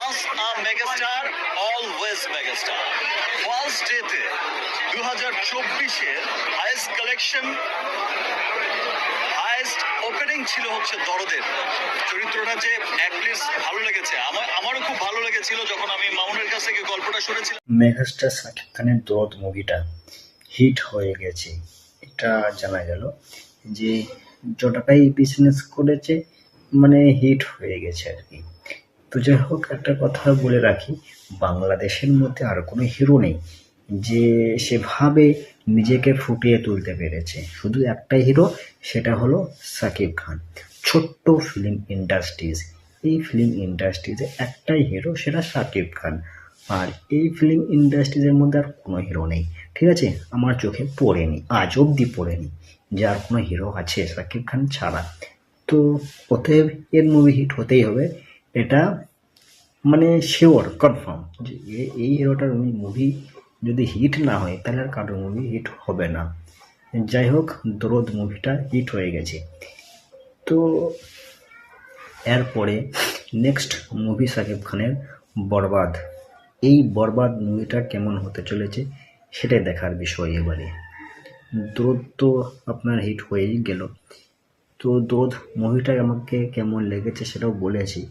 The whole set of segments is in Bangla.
once a megastar, always megastar. First ডেতে 2024-এর হাইয়েস্ট কালেকশন, হাইয়েস্ট ওপেনিং ছিল হচ্ছে দরদের। চরিত্রটা যে অ্যাটলিস্ট ভালো লেগেছে, আমারও খুব ভালো লেগেছিল যখন আমি মামুনের কাছ থেকে গল্পটা শুনেছিলাম। মেগাস্টার শাকিব খানের দরদ মুভিটা হিট হয়ে গেছে, এটা জানা গেল যে যতটাই বিজনেস করেছে মানে হিট হয়ে গেছে আর কি। তো যাই হোক, একটা কথা বলে রাখি, বাংলাদেশের মধ্যে আর কোনো হিরো নেই যে সেভাবে নিজেকে ফুটিয়ে তুলতে পেরেছে। শুধু একটাই হিরো, সেটা হলো শাকিব খান। ছোট্ট ফিল্ম ইন্ডাস্ট্রিজ, এই ফিল্ম ইন্ডাস্ট্রিজে একটাই হিরো, সেটা শাকিব খান। আর এই ফিল্ম ইন্ডাস্ট্রিজের মধ্যে আর কোনো হিরো নেই, ঠিক আছে? আমার চোখে পড়েনি, আজ অব্দি পড়েনি যে আর কোনো হিরো আছে শাকিব খান ছাড়া। তো অতএব এর মুভি হিট হতেই হবে, এটা মানে শিওর কনফার্ম যে এই হিরোটার মুভি যদি হিট না হয় তাহলে আর কারোর মুভি হিট হবে না। যাই হোক, দরদ মুভিটা হিট হয়ে গেছে। তো এরপরে নেক্সট মুভি শাকিব খানের বরবাদ। এই বরবাদ মুভিটা কেমন হতে চলেছে সেটাই দেখার বিষয় এবারে। দরদ তো আপনার হিট হয়েই গেল, তো দরদ মুভিটা আমাকে কেমন লেগেছে সেটাও বলেছি,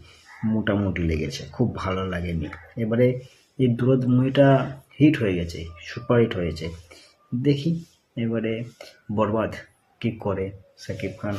মোটামুটি লেগেছে, খুব ভালো লাগেনি। এবারে এই দরদ মুভিটা হিট হয়ে গেছে, সুপার হিট হয়েছে। দেখি এবারে বরবাদ কী করে শাকিব খান।